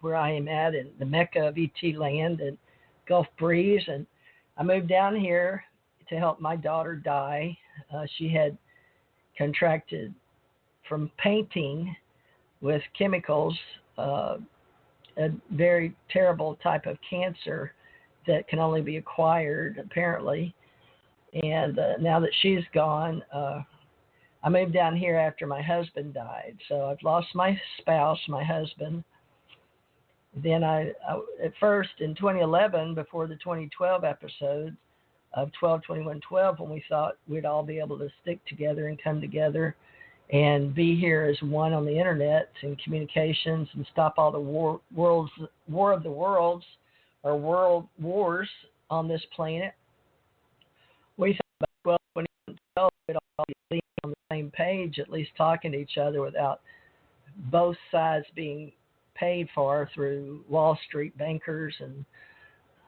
where I am at in the Mecca of ET land and Gulf Breeze. And I moved down here to help my daughter die. She had contracted from painting with chemicals a very terrible type of cancer that can only be acquired, apparently. And now that she's gone, I moved down here after my husband died. So I've lost my spouse, my husband. Then I at first in 2011, before the 2012 episode of 12-21-12, when we thought we'd all be able to stick together and come together and be here as one on the internet and communications and stop all the war of the worlds or world wars on this planet. We thought about 12-21-12, we'd all be on the same page, at least talking to each other without both sides being paid for through Wall Street bankers and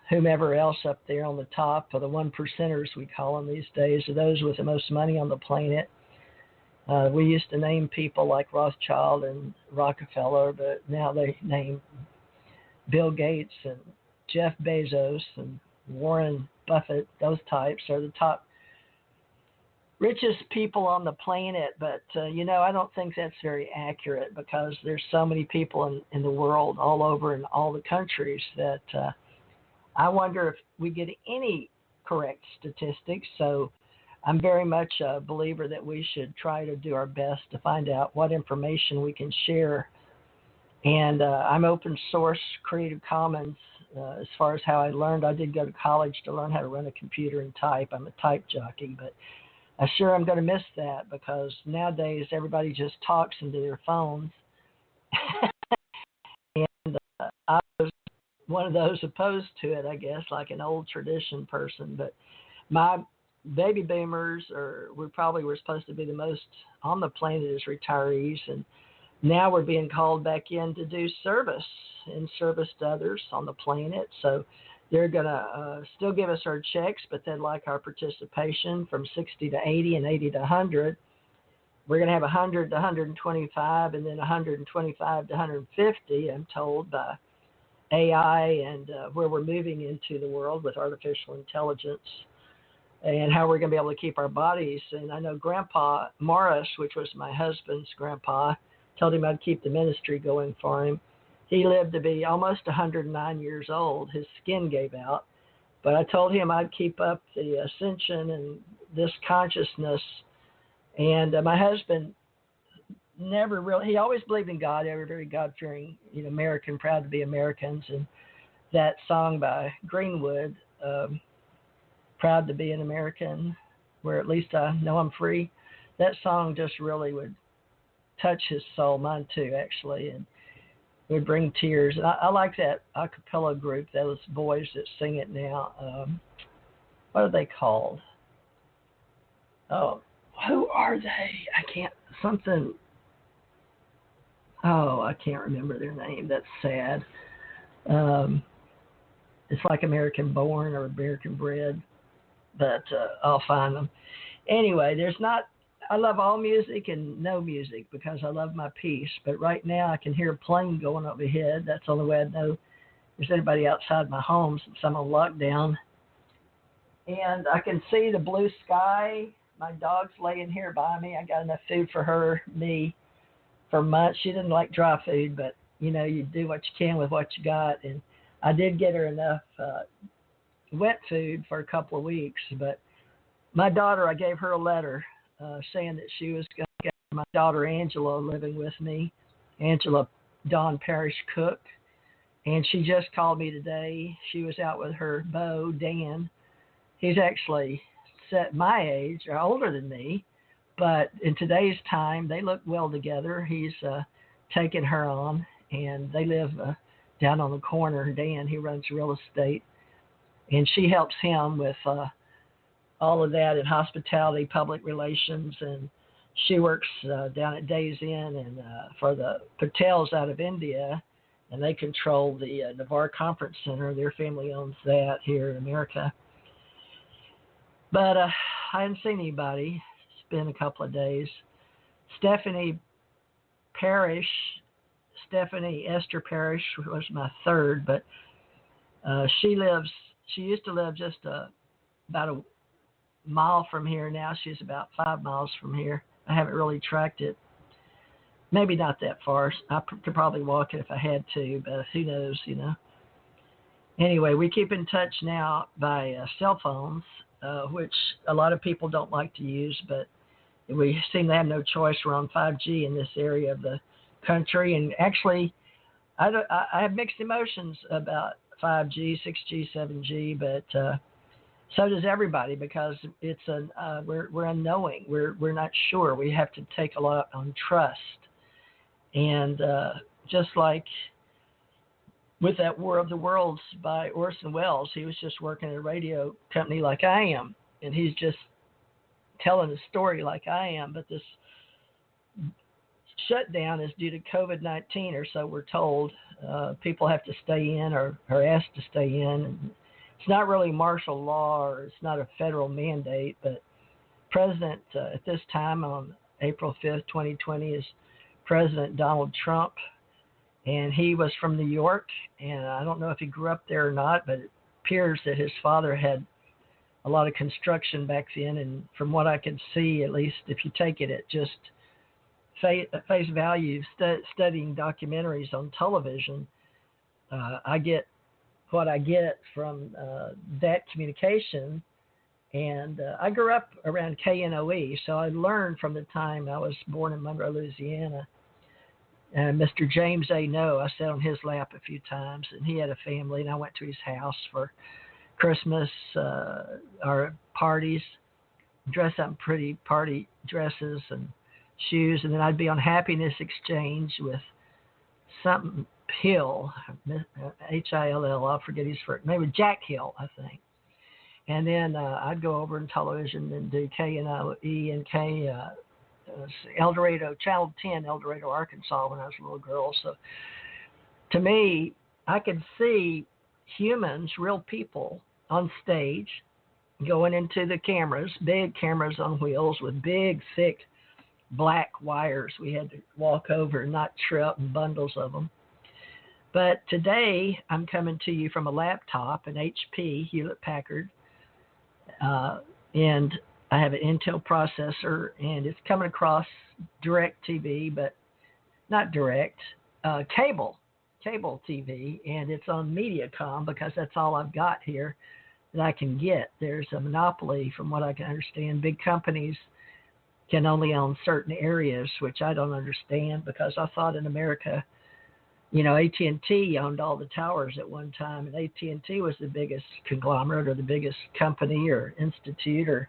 whomever else up there on the top, or the 1%ers we call them these days, are those with the most money on the planet. We used to name people like Rothschild and Rockefeller, but now they name Bill Gates and Jeff Bezos and Warren Buffett. Those types are the top richest people on the planet. But, I don't think that's very accurate, because there's so many people in the world all over in all the countries that I wonder if we get any correct statistics. So I'm very much a believer that we should try to do our best to find out what information we can share. And I'm open source, Creative Commons, as far as how I learned. I did go to college to learn how to run a computer and type. I'm a type jockey, but I sure am going to miss that, because nowadays everybody just talks into their phones. And I was one of those opposed to it, I guess, like an old tradition person. But my baby boomers, we probably were supposed to be the most on the planet as retirees, and now we're being called back in to do service to others on the planet. So they're going to still give us our checks, but they'd like our participation from 60 to 80 and 80 to 100. We're going to have 100 to 125 and then 125 to 150, I'm told, by AI and where we're moving into the world with artificial intelligence, and how we're going to be able to keep our bodies. And I know Grandpa Morris, which was my husband's grandpa, told him I'd keep the ministry going for him. He lived to be almost 109 years old. His skin gave out. But I told him I'd keep up the ascension and this consciousness. And my husband never really, he always believed in God, very God-fearing, American, proud to be Americans. And that song by Greenwood, Proud to be an American, where at least I know I'm free, that song just really would touch his soul, mine too, actually, and it would bring tears. And I like that a cappella group, those boys that sing it now. What are they called? Oh, who are they? I can't remember their name. That's sad. It's like American Born or American Bred, but I'll find them. Anyway, I love all music and no music, because I love my peace. But right now I can hear a plane going overhead. That's the only way I know there's anybody outside my home, since I'm on lockdown. And I can see the blue sky. My dog's laying here by me. I got enough food for me for months. She didn't like dry food, but you do what you can with what you got. And I did get her enough wet food for a couple of weeks. But my daughter, I gave her a letter saying that she was going to get my daughter Angela living with me, Angela Dawn Parrish Cook. And she just called me today. She was out with her beau, Dan. He's actually set my age, or older than me, but in today's time, they look well together. He's taken her on, and they live down on the corner. Dan, he runs real estate, and she helps him with all of that in hospitality, public relations, and she works down at Days Inn and for the Patels out of India, and they control the Navarre Conference Center. Their family owns that here in America. But I hadn't seen anybody. It's been a couple of days. Stephanie Parrish Stephanie Esther Parrish was my third, but she used to live just about a mile from here. Now she's about 5 miles from here. I haven't really tracked it. Maybe not that far. I could probably walk it if I had to, but who knows, Anyway, we keep in touch now by cell phones, which a lot of people don't like to use, but we seem to have no choice. We're on 5G in this area of the country, and actually, I have mixed emotions about 5G, 6G, 7G, but so does everybody, because it's we're unknowing. We're not sure. We have to take a lot on trust, and just like with that War of the Worlds by Orson Welles, he was just working at a radio company like I am, and he's just telling a story like I am, but this shutdown is due to COVID-19, or so we're told. People have to stay in or are asked to stay in. And it's not really martial law, or it's not a federal mandate, but President at this time on April 5th, 2020 is President Donald Trump, and he was from New York, and I don't know if he grew up there or not, but it appears that his father had a lot of construction back then, and from what I could see, at least if you take it at just face value, studying documentaries on television, I get what I get from that communication, and I grew up around KNOE, so I learned from the time I was born in Monroe, Louisiana. And Mr. James A. No, I sat on his lap a few times, and he had a family, and I went to his house for Christmas or parties, dress up in pretty party dresses and shoes, and then I'd be on Happiness Exchange with something Hill, Hill, I'll forget his first, maybe Jack Hill, I think. And then I'd go over in television and do KNOE and El Dorado, Channel 10, El Dorado, Arkansas, when I was a little girl. So to me, I could see humans, real people, on stage going into the cameras, big cameras on wheels with big, thick, black wires we had to walk over and not trip, and bundles of them. But today, I'm coming to you from a laptop, an HP, Hewlett-Packard, and I have an Intel processor, and it's coming across direct TV, but not direct, cable TV, and it's on Mediacom, because that's all I've got here that I can get. There's a monopoly, from what I can understand. Big companies can only own certain areas, which I don't understand, because I thought in America, AT&T owned all the towers at one time, and AT&T was the biggest conglomerate, or the biggest company or institute, or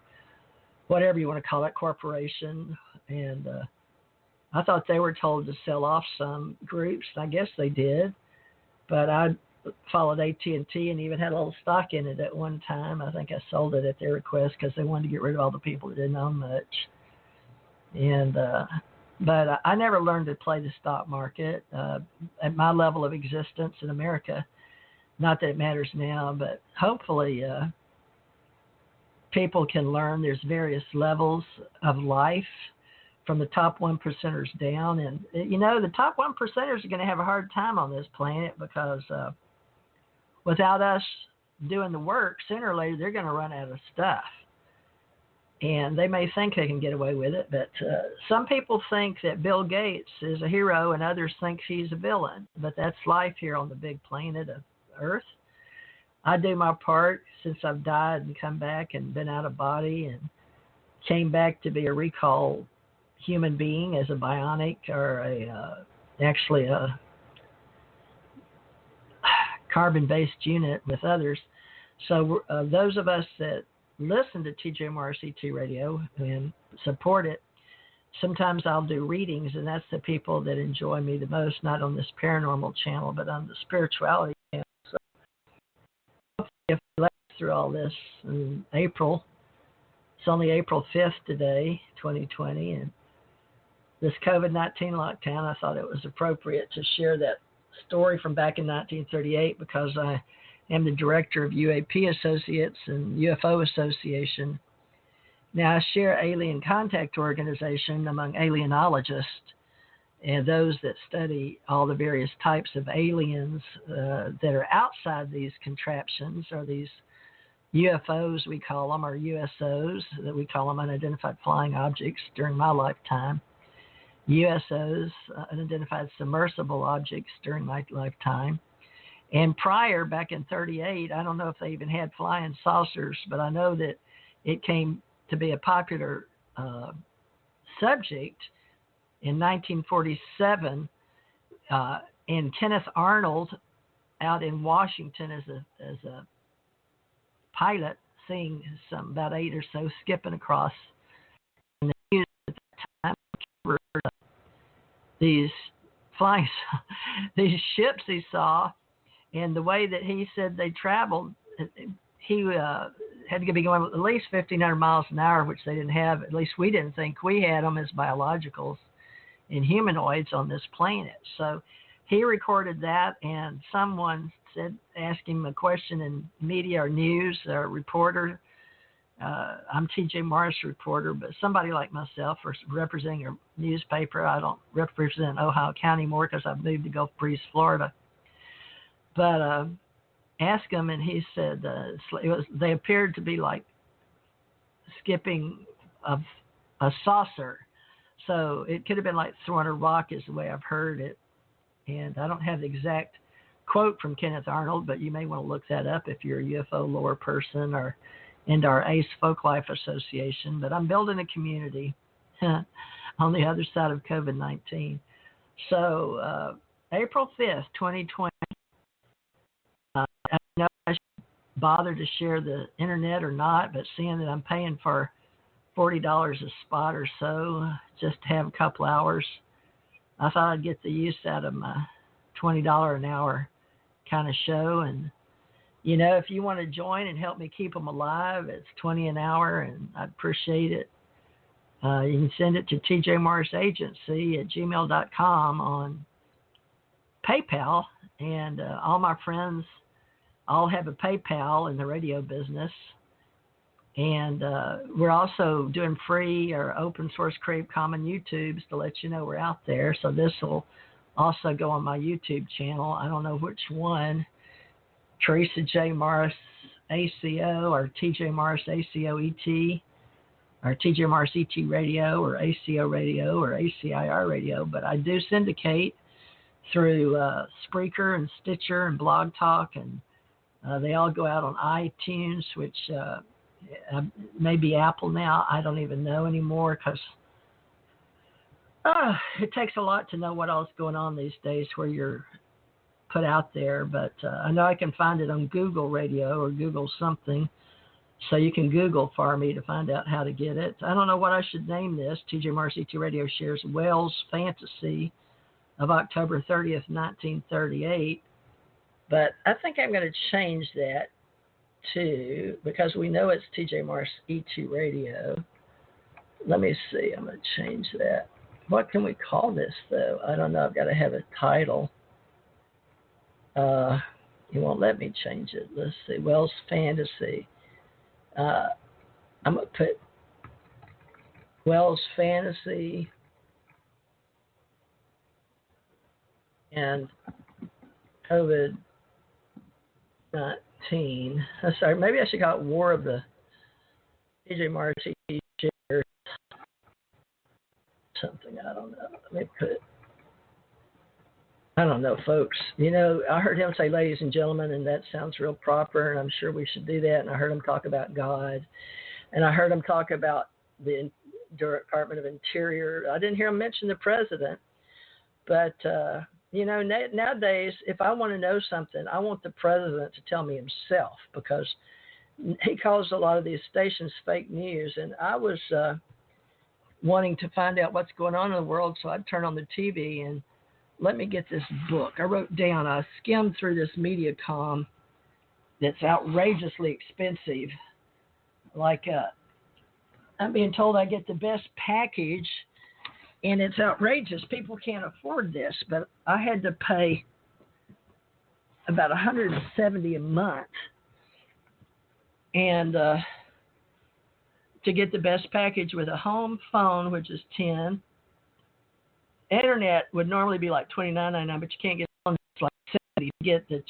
whatever you want to call it, corporation. And I thought they were told to sell off some groups. I guess they did, but I followed AT&T and even had a little stock in it at one time. I think I sold it at their request, because they wanted to get rid of all the people that didn't own much. And but I never learned to play the stock market at my level of existence in America. Not that it matters now, but hopefully people can learn. There's various levels of life, from the top 1%ers down. And, the top 1%ers are going to have a hard time on this planet, because without us doing the work, sooner or later, they're going to run out of stuff. And they may think they can get away with it, but some people think that Bill Gates is a hero and others think he's a villain. But that's life here on the big planet of Earth. I do my part since I've died and come back and been out of body and came back to be a recall human being as a bionic, or actually a carbon-based unit with others. So those of us that listen to TJMRCT radio and support it, sometimes I'll do readings, and that's the people that enjoy me the most, not on this paranormal channel, but on the spirituality channel. So hopefully, if we last through all this in April, it's only April 5th today, 2020, and this COVID-19 lockdown, I thought it was appropriate to share that story from back in 1938, because I am the director of UAP Associates and UFO Association. Now, I share Alien Contact Organization among Alienologists, and those that study all the various types of aliens that are outside these contraptions, or these UFOs we call them, or USOs that we call them, unidentified flying objects during my lifetime. USOs, unidentified submersible objects during my lifetime. And prior, back in 1938, I don't know if they even had flying saucers, but I know that it came to be a popular subject in 1947, and Kenneth Arnold out in Washington as a pilot, seeing some about 8 or so skipping across in the news at that time, these flying, these ships he saw, and the way that he said they traveled, he had to be going at least 1,500 miles an hour, which they didn't have. At least we didn't think we had them as biologicals and humanoids on this planet. So he recorded that, and someone asked him a question in media or news, or reporter. I'm T.J. Morris reporter, but somebody like myself, or representing a newspaper. I don't represent Ohio County more because I've moved to Gulf Breeze, Florida. But asked him, and he said they appeared to be like skipping of a saucer. So it could have been like throwing a rock, is the way I've heard it. And I don't have the exact quote from Kenneth Arnold, but you may want to look that up if you're a UFO lore person or into our ACE Folklife Association. But I'm building a community on the other side of COVID-19. So April 5th, 2020, I know I should bother to share the internet or not, but seeing that I'm paying for $40 a spot or so just to have a couple hours, I thought I'd get the use out of my $20 an hour kind of show. And, you know, if you want to join and help me keep them alive, it's $20 an hour, and I'd appreciate it. You can send it to tjmorrisagency@gmail.com on PayPal. And all my friends all have a PayPal in the radio business. And we're also doing free or open source Creative Commons YouTubes to let you know we're out there. So this will also go on my YouTube channel. I don't know which one, Teresa J. Morris ACO, or TJ Morris ACO ET, or TJ Morris ET Radio, or ACO Radio, or ACIR Radio. But I do syndicate through Spreaker and Stitcher and Blog Talk, and they all go out on iTunes, which maybe Apple now. I don't even know anymore, because it takes a lot to know what else is going on these days where you're put out there. But I know I can find it on Google Radio or Google something. So you can Google for me to find out how to get it. I don't know what I should name this. TJ Morris ET Radio shares Wells Fantasy of October 30th, 1938. But I think I'm going to change that to, because we know it's TJ Morris ET Radio. Let me see. I'm going to change that. What can we call this, though? I don't know. I've got to have a title. You won't let me change it. Let's see. Wells Fantasy. I'm going to put Wells Fantasy and COVID-19. Sorry, maybe I should call it War of the TJ Morris shares something. I don't know. Let me put it. I don't know, folks. You know, I heard him say ladies and gentlemen, and that sounds real proper, and I'm sure we should do that. And I heard him talk about God, and I heard him talk about the Department of Interior. I didn't hear him mention the president, but you know, nowadays, if I want to know something, I want the president to tell me himself, because he calls a lot of these stations fake news. And I was wanting to find out what's going on in the world, so I'd turn on the TV and let me get this book. I wrote down, I skimmed through this MediaCom that's outrageously expensive. Like, I'm being told I get the best package, and it's outrageous. People can't afford this, but I had to pay about $170 a month, and to get the best package with a home phone, which is $10, internet would normally be like $29.99, but you can't get on. It's like $70 to get the